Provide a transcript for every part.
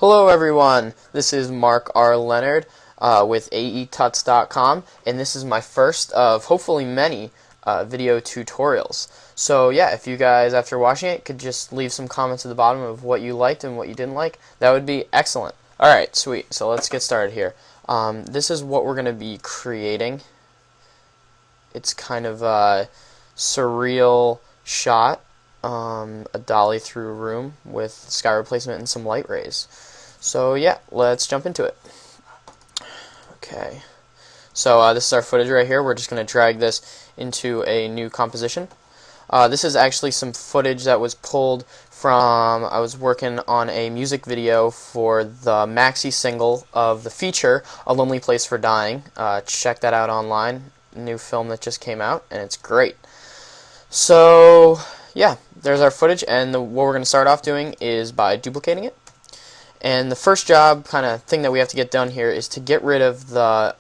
Hello everyone, this is Mark R. Leonard with aetuts.com, and this is my first of hopefully many video tutorials. So yeah, if you guys after watching it could just leave some comments at the bottom of what you liked and what you didn't like, that would be excellent. Alright, sweet, so let's get started here. This is what we're going to be creating. It's kind of a surreal shot, a dolly through a room with sky replacement and some light rays. So yeah, let's jump into it. Okay, so this is our footage right here. We're just going to drag this into a new composition. This is actually some footage that was pulled from, I was working on a music video for the maxi single of the feature, A Lonely Place for Dying. Check that out online, new film that just came out, and it's great. So yeah, there's our footage, and what we're going to start off doing is by duplicating it. And the first job kind of thing that we have to get done here is to get rid of the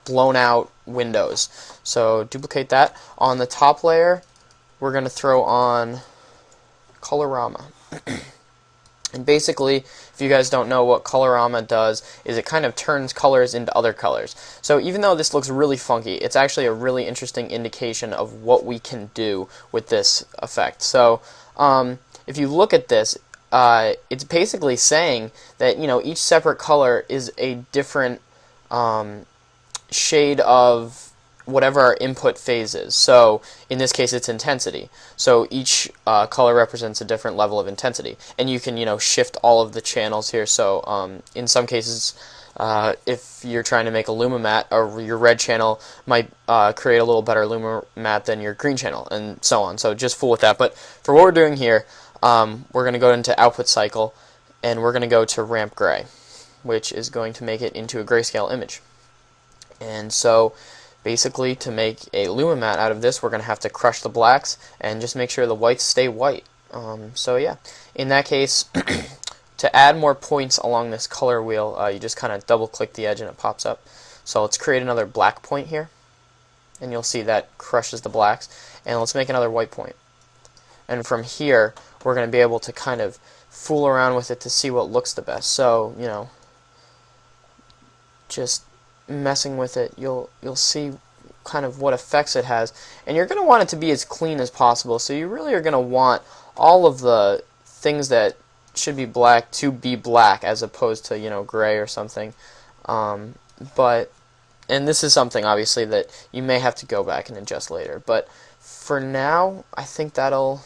blown out windows. So duplicate that. On the top layer, we're going to throw on Colorama. And basically, if you guys don't know what Colorama does, is it kind of turns colors into other colors. So even though this looks really funky, it's actually a really interesting indication of what we can do with this effect. So if you look at this, it's basically saying that each separate color is a different shade of whatever our input phase is. So in this case it's intensity. So each color represents a different level of intensity, and you can shift all of the channels here. So in some cases, if you're trying to make a Luma matte, or your red channel might create a little better Luma matte than your green channel, and so on. So just fool with that. But for what we're doing here, we're going to go into output cycle, and we're going to go to ramp gray, which is going to make it into a grayscale image. And so basically, to make a Luma matte out of this, we're going to have to crush the blacks and just make sure the whites stay white. So yeah, in that case, to add more points along this color wheel, you just kind of double click the edge and it pops up. So let's create another black point here, and you'll see that crushes the blacks. And let's make another white point. And from here, we're going to be able to kind of fool around with it to see what looks the best. So, just messing with it, you'll see kind of what effects it has. And you're going to want it to be as clean as possible. So you really are going to want all of the things that should be black to be black, as opposed to, gray or something. And this is something, obviously, that you may have to go back and adjust later. But for now, I think that'll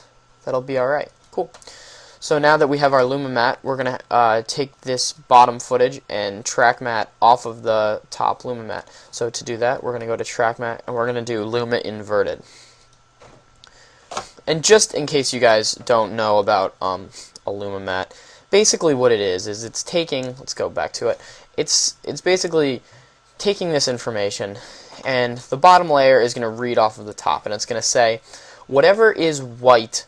be alright. Cool. So now that we have our Luma matte, we're going to take this bottom footage and track matte off of the top Luma matte. So to do that, we're going to go to track matte, and we're going to do Luma inverted. And just in case you guys don't know about a Luma matte, basically what it is it's taking, let's go back to it, it's basically taking this information, and the bottom layer is going to read off of the top, and it's going to say, whatever is white,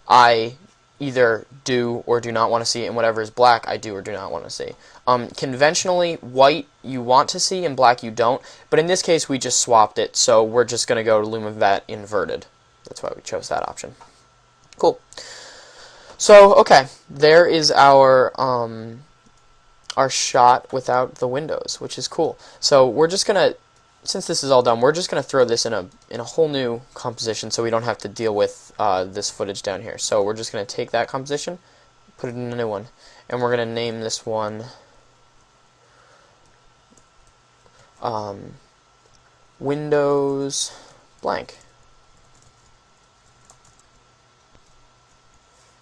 I either do or do not want to see, and whatever is black, I do or do not want to see. Conventionally, white you want to see and black you don't, but in this case we just swapped it, so we're just going to go to Luma matte inverted. That's why we chose that option. Cool. So, okay, there is our shot without the windows, which is cool. So we're just going to, since this is all done, we're just going to throw this in a whole new composition, so we don't have to deal with this footage down here. So we're just going to take that composition, put it in a new one, and we're going to name this one Windows blank.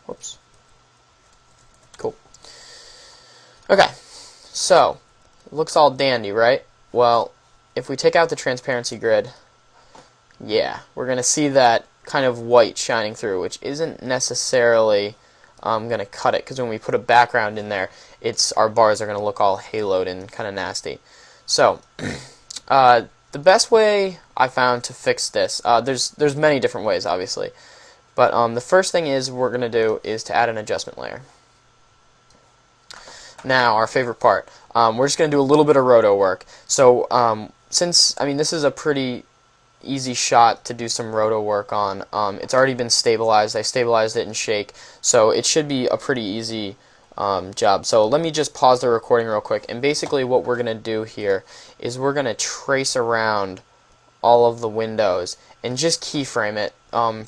Whoops. Cool. Okay, so it looks all dandy, right? Well, if we take out the transparency grid, yeah, we're going to see that kind of white shining through, which isn't necessarily going to cut it, because when we put a background in there, our bars are going to look all haloed and kind of nasty. So, the best way I found to fix this, there's many different ways, obviously, but the first thing we're going to do is to add an adjustment layer. Now, our favorite part, we're just going to do a little bit of roto work. So, since, this is a pretty easy shot to do some roto work on, it's already been stabilized. I stabilized it in Shake, so it should be a pretty easy job. So let me just pause the recording real quick, and basically what we're going to do here is we're going to trace around all of the windows and just keyframe it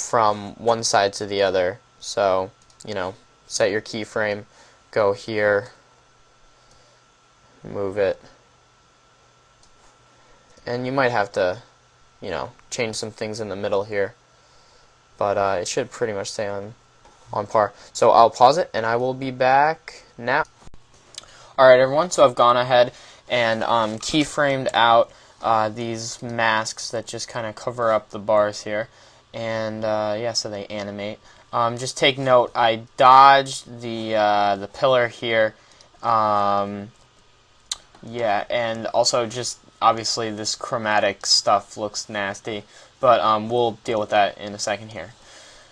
from one side to the other. So, you know, set your keyframe, go here, move it, and you might have to, you know, change some things in the middle here, but it should pretty much stay on par. So I'll pause it and I will be back now. Alright everyone, so I've gone ahead and keyframed out these masks that just kind of cover up the bars here, and yeah, so they animate. Just take note, I dodged the pillar here, yeah, and also just obviously this chromatic stuff looks nasty, but we'll deal with that in a second here.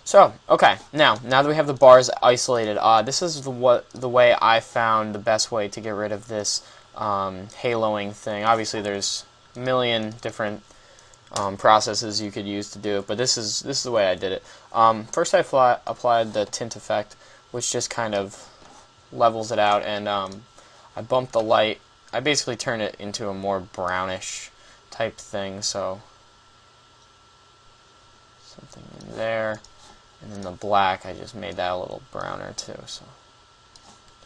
So, okay, now that we have the bars isolated, this is the way I found the best way to get rid of this haloing thing. Obviously, there's a million different processes you could use to do it, but this is the way I did it. First, I applied the tint effect, which just kind of levels it out, and I bumped the light. I basically turned it into a more brownish type thing, so something in there. And then the black, I just made that a little browner too, so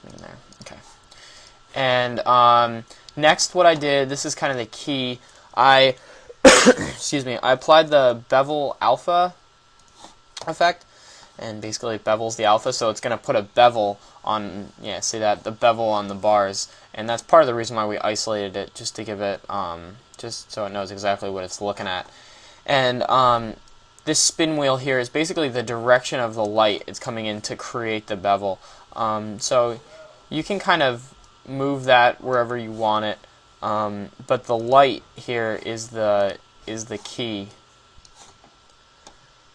in there. Okay. And next, what I did, this is kind of the key. I excuse me. I applied the bevel alpha effect, and basically it bevels the alpha, so it's going to put a bevel on. Yeah, see that, the bevel on the bars, and that's part of the reason why we isolated it, just to give it, just so it knows exactly what it's looking at. And this spin wheel here is basically the direction of the light it's coming in to create the bevel. So you can kind of move that wherever you want it, but the light here is the key.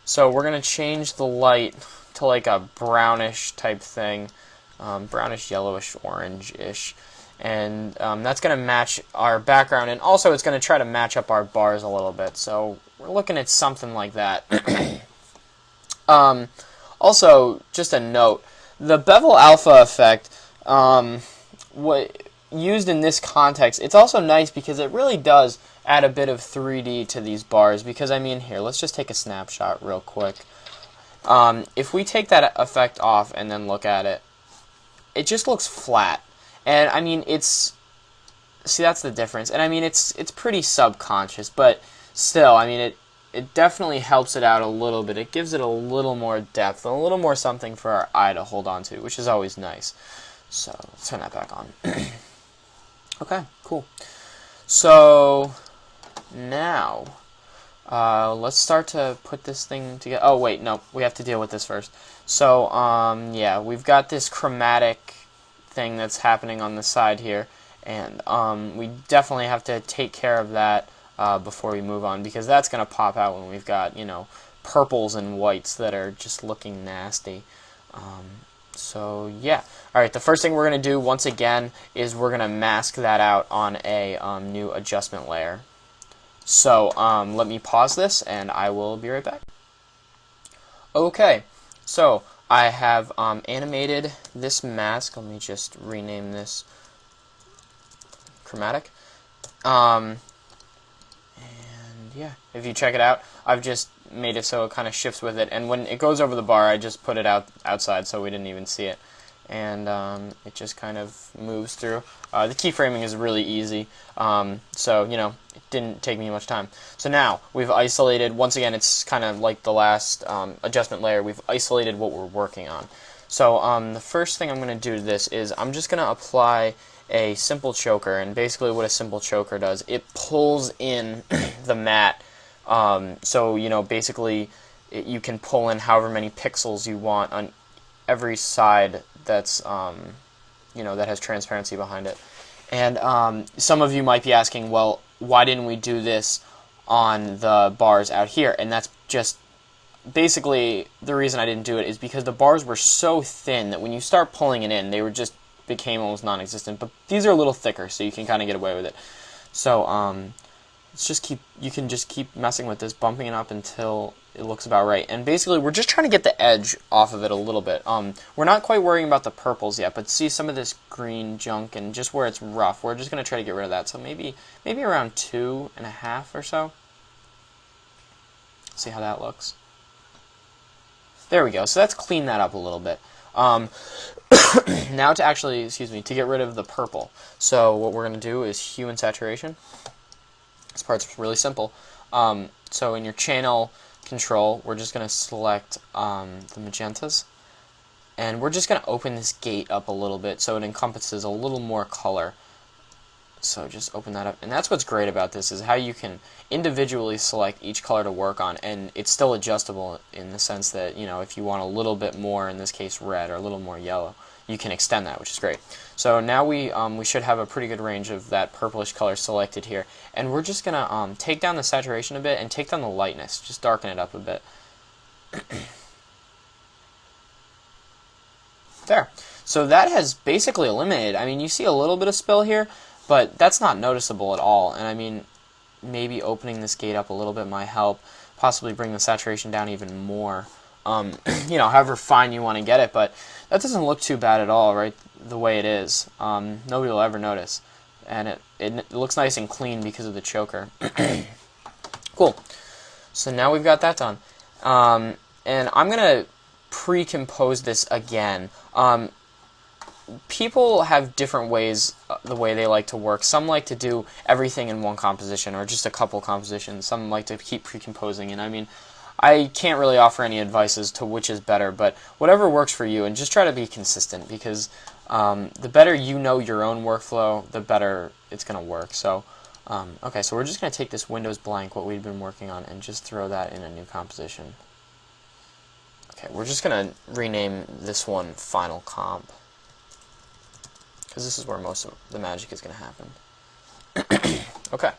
So we're going to change the light to like a brownish type thing, brownish yellowish orange-ish, and that's going to match our background, and also it's going to try to match up our bars a little bit. So we're looking at something like that. Also, just a note, the bevel alpha effect, what used in this context, it's also nice because it really does add a bit of 3D to these bars, because I mean, here, let's just take a snapshot real quick. If we take that effect off and then look at it, it just looks flat. And I mean, see, that's the difference. And I mean, it's pretty subconscious, but still, I mean, it definitely helps it out a little bit. It gives it a little more depth, a little more something for our eye to hold on to, which is always nice. So let's turn that back on. Okay, cool. So now let's start to put this thing together. Oh wait, no, we have to deal with this first. So yeah, we've got this chromatic thing that's happening on the side here, and we definitely have to take care of that before we move on, because that's going to pop out when we've got, you know, purples and whites that are just looking nasty. So yeah, alright, the first thing we're going to do once again is we're going to mask that out on a new adjustment layer. So let me pause this and I will be right back. Okay, so I have animated this mask. Let me just rename this chromatic. And yeah, if you check it out, I've just made it so it kind of shifts with it, and when it goes over the bar, I just put it outside so we didn't even see it, and it just kind of moves through. The keyframing is really easy, so you know, it didn't take me much time. So now we've isolated, once again, it's kind of like the last adjustment layer, we've isolated what we're working on. So the first thing I'm going to do to this is I'm just going to apply a simple choker, and basically what a simple choker does, it pulls in the matte, so you know, basically you can pull in however many pixels you want on every side that's you know, that has transparency behind it. And some of you might be asking, well, why didn't we do this on the bars out here? And that's just basically the reason I didn't do it is because the bars were so thin that when you start pulling it in, they were just became almost non-existent. But these are a little thicker, so you can kind of get away with it. So let's just you can just keep messing with this, bumping it up until it looks about right. And basically, we're just trying to get the edge off of it a little bit. We're not quite worrying about the purples yet, but see some of this green junk and just where it's rough, we're just going to try to get rid of that. So maybe around 2.5 or so. See how that looks. There we go. So let's clean that up a little bit. Now to actually, to get rid of the purple. So what we're going to do is hue and saturation. This part's really simple. So in your channel control, we're just going to select the magentas, and we're just going to open this gate up a little bit so it encompasses a little more color. So just open that up, and that's what's great about this, is how you can individually select each color to work on, and it's still adjustable in the sense that, you know, if you want a little bit more, in this case red, or a little more yellow, you can extend that, which is great. So now we should have a pretty good range of that purplish color selected here, and we're just gonna take down the saturation a bit and take down the lightness, just darken it up a bit. There. So that has basically eliminated. I mean, you see a little bit of spill here, but that's not noticeable at all. And I mean, maybe opening this gate up a little bit might help, possibly bring the saturation down even more. You know, however fine you want to get it, but that doesn't look too bad at all, right? The way it is. Nobody will ever notice. And it looks nice and clean because of the choker. Cool. So now we've got that done. And I'm going to pre-compose this again. People have different ways, the way they like to work. Some like to do everything in one composition, or just a couple compositions. Some like to keep pre-composing, and I mean, I can't really offer any advice as to which is better, but whatever works for you, and just try to be consistent, because the better you know your own workflow, the better it's going to work. So, okay, so we're just going to take this Windows blank, what we've been working on, and just throw that in a new composition. Okay, we're just going to rename this one Final Comp, because this is where most of the magic is going to happen. Okay.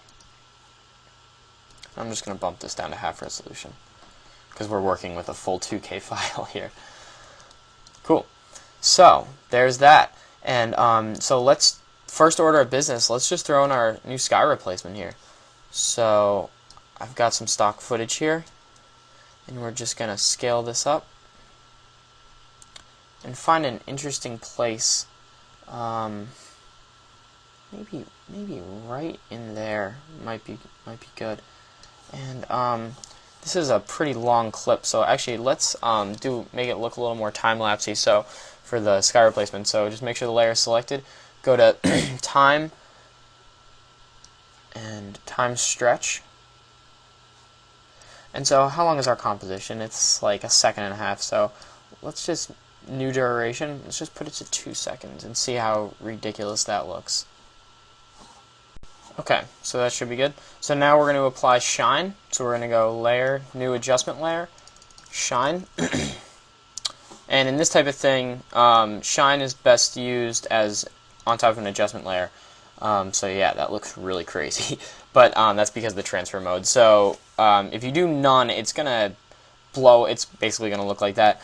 I'm just going to bump this down to half resolution, because we're working with a full 2K file here. Cool. So, there's that. And so let's, first order of business, let's just throw in our new sky replacement here. So, I've got some stock footage here, and we're just going to scale this up and find an interesting place. Maybe right in there might be good. And this is a pretty long clip, so actually let's make it look a little more time-lapsey. So for the sky replacement, so just make sure the layer is selected. Go to time and time stretch. And so how long is our composition? It's like 1.5 seconds. So let's just new duration. Let's just put it to 2 seconds and see how ridiculous that looks. Okay, so that should be good. So now we're going to apply shine. So we're going to go layer, new adjustment layer, shine. And in this type of thing, shine is best used as on top of an adjustment layer. So yeah, that looks really crazy. But that's because of the transfer mode. So if you do none, it's going to blow. It's basically going to look like that.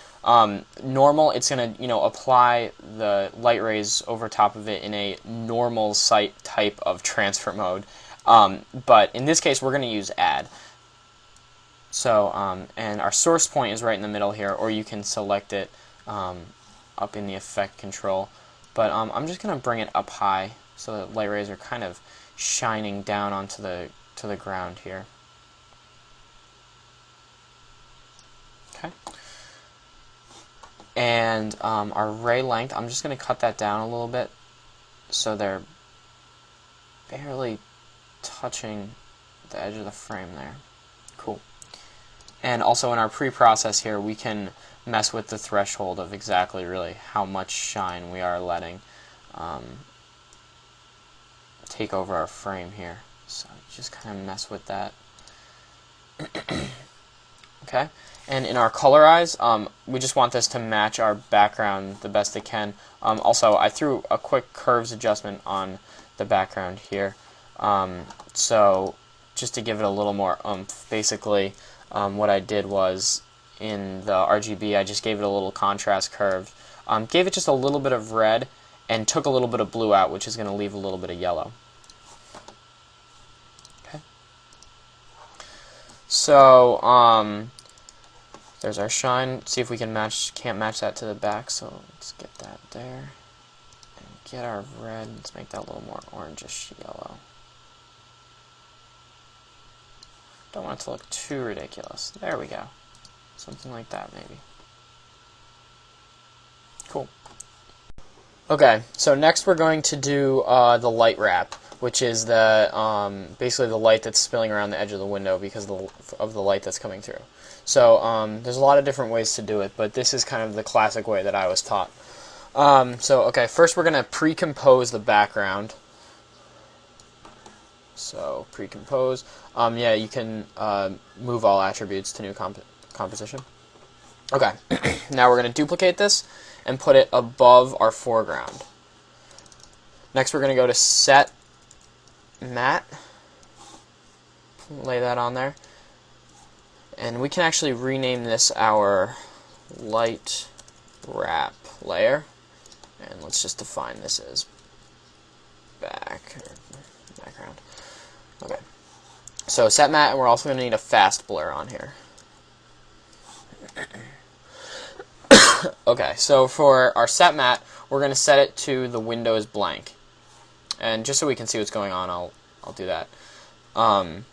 Normal, it's going to, apply the light rays over top of it in a normal sight type of transfer mode. But in this case, we're going to use add. So, and our source point is right in the middle here, or you can select it up in the effect control. But I'm just going to bring it up high so the light rays are kind of shining down onto the ground here. Okay. And our ray length, I'm just going to cut that down a little bit so they're barely touching the edge of the frame there. Cool. And also in our pre-process here, we can mess with the threshold of exactly really how much shine we are letting take over our frame here. So just kind of mess with that. Okay. And in our colorize, we just want this to match our background the best it can. Also, I threw a quick curves adjustment on the background here. So just to give it a little more oomph, basically what I did was in the RGB, I just gave it a little contrast curve. Gave it just a little bit of red and took a little bit of blue out, which is going to leave a little bit of yellow. Okay. So, There's our shine. See if we can't match that to the back, so let's get that there. And get our red, let's make that a little more orangish yellow. Don't want it to look too ridiculous. There we go. Something like that, maybe. Cool. Okay, so next we're going to do the light wrap, which is the basically the light that's spilling around the edge of the window because of the light that's coming through. So there's a lot of different ways to do it, but this is kind of the classic way that I was taught. Okay, first we're going to pre-compose the background. So pre-compose. Yeah, you can move all attributes to new composition. Okay, now we're going to duplicate this and put it above our foreground. Next we're going to go to Set Matte, lay that on there, and we can actually rename this our light wrap layer, and let's just define this as background. Okay, so Set Matte, and we're also going to need a fast blur on here. Okay, so for our set matte, we're going to set it to the windows blank. And just so we can see what's going on, I'll do that. And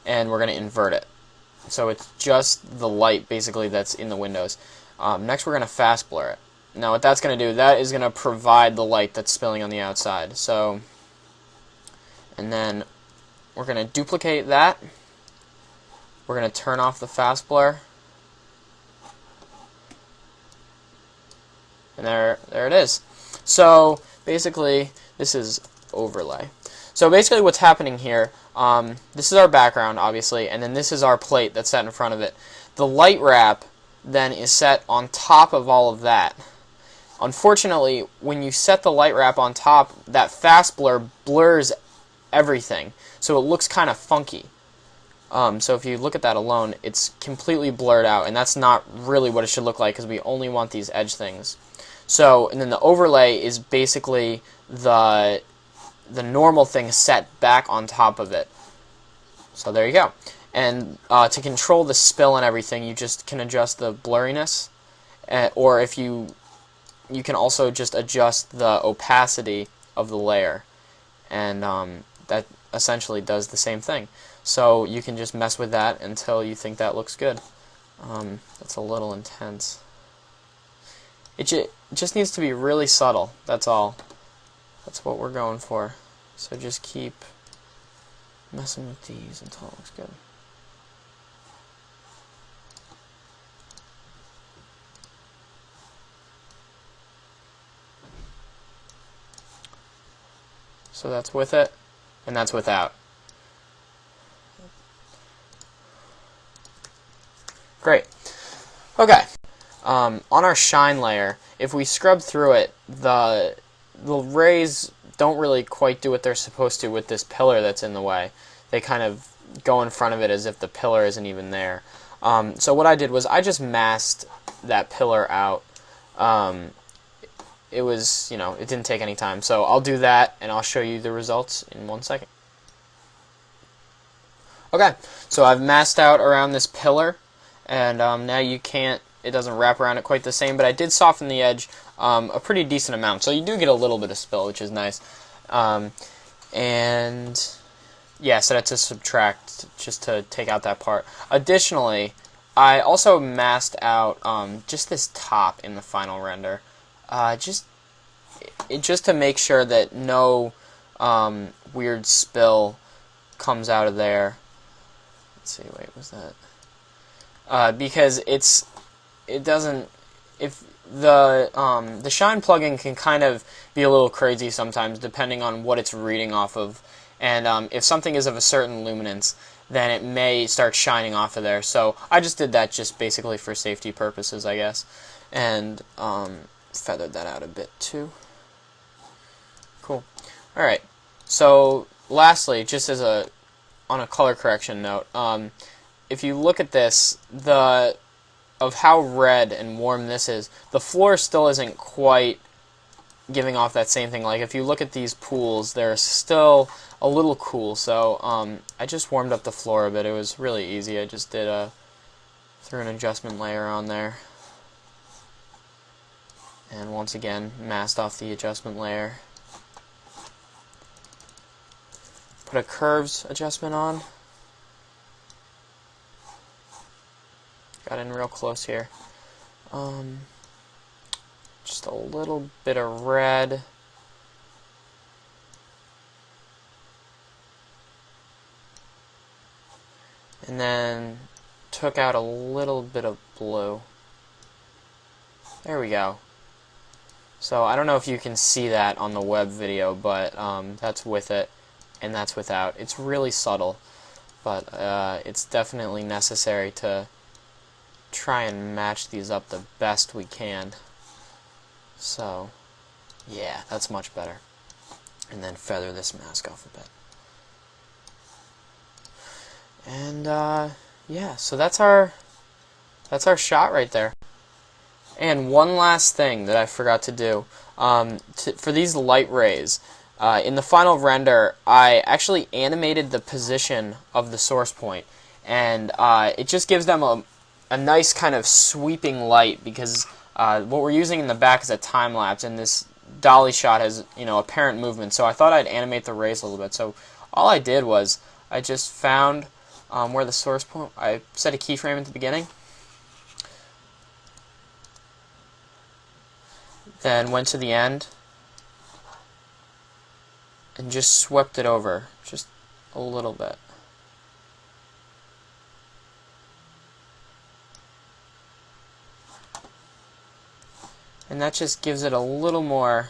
we're going to invert it. So it's just the light, basically, that's in the windows. Next, we're going to fast blur it. Now, what that's going to do, that is going to provide the light that's spilling on the outside. So, and then we're going to duplicate that. We're going to turn off the fast blur. And there it is. So basically, this is overlay. So basically what's happening here, this is our background, obviously, and then this is our plate that's set in front of it. The light wrap then is set on top of all of that. Unfortunately, when you set the light wrap on top, that fast blur blurs everything, so it looks kind of funky. So if you look at that alone, it's completely blurred out, and that's not really what it should look like because we only want these edge things. So, and then the overlay is basically the normal thing set back on top of it. So there you go. And to control the spill and everything, you just can adjust the blurriness, or if you can also just adjust the opacity of the layer, and that essentially does the same thing. So you can just mess with that until you think that looks good. That's a little intense. It just needs to be really subtle, that's all. That's what we're going for. So just keep messing with these until it looks good. So that's with it, and that's without. Great. Okay. On our shine layer, if we scrub through it, the rays don't really quite do what they're supposed to with this pillar that's in the way. They kind of go in front of it as if the pillar isn't even there. So what I did was I just masked that pillar out. It was, it didn't take any time. So I'll do that, and I'll show you the results in 1 second. Okay, so I've masked out around this pillar, and now it doesn't wrap around it quite the same, but I did soften the edge a pretty decent amount. So you do get a little bit of spill, which is nice. And yeah, set it to subtract just to take out that part. Additionally, I also masked out just this top in the final render. Just to make sure that no weird spill comes out of there. Let's see, wait, was that? Because it doesn't. If the shine plugin can kind of be a little crazy sometimes, depending on what it's reading off of, and if something is of a certain luminance, then it may start shining off of there. So I just did that just basically for safety purposes, I guess, and feathered that out a bit too. Cool. All right. So lastly, just as on a color correction note, if you look at this, of how red and warm this is, the floor still isn't quite giving off that same thing. Like if you look at these pools, they're still a little cool. So I just warmed up the floor a bit. It was really easy. I just did Threw an adjustment layer on there. And once again, masked off the adjustment layer. Put a curves adjustment on. Got in real close here. Just a little bit of red. And then took out a little bit of blue. There we go. So I don't know if you can see that on the web video, but that's with it and that's without. It's really subtle, but it's definitely necessary to try and match these up the best we can. So yeah, that's much better. And then feather this mask off a bit. And yeah, so that's our shot right there. And one last thing that I forgot to do, for these light rays, in the final render, I actually animated the position of the source point, and it just gives them a nice kind of sweeping light, because what we're using in the back is a time lapse, and this dolly shot has, you know, apparent movement. So I thought I'd animate the rays a little bit. So all I did was I just found where the source point. I set a keyframe at the beginning. Then went to the end and just swept it over just a little bit. And that just gives it a little more,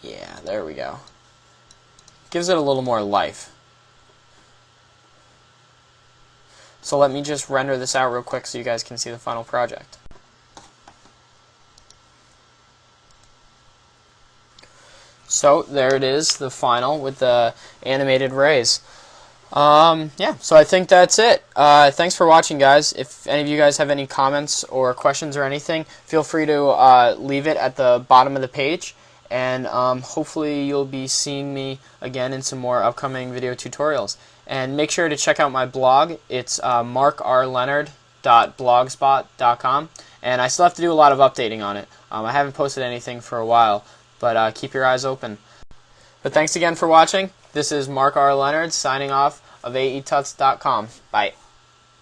yeah, there we go. Gives it a little more life. So let me just render this out real quick so you guys can see the final project. So there it is, the final with the animated rays. Yeah, so I think that's it. Thanks for watching, guys. If any of you guys have any comments or questions or anything, feel free to leave it at the bottom of the page. And hopefully you'll be seeing me again in some more upcoming video tutorials. And make sure to check out my blog. It's markrleonard.blogspot.com. And I still have to do a lot of updating on it. I haven't posted anything for a while, but keep your eyes open. But thanks again for watching. This is Mark R. Leonard signing off of aetuts.com. Bye.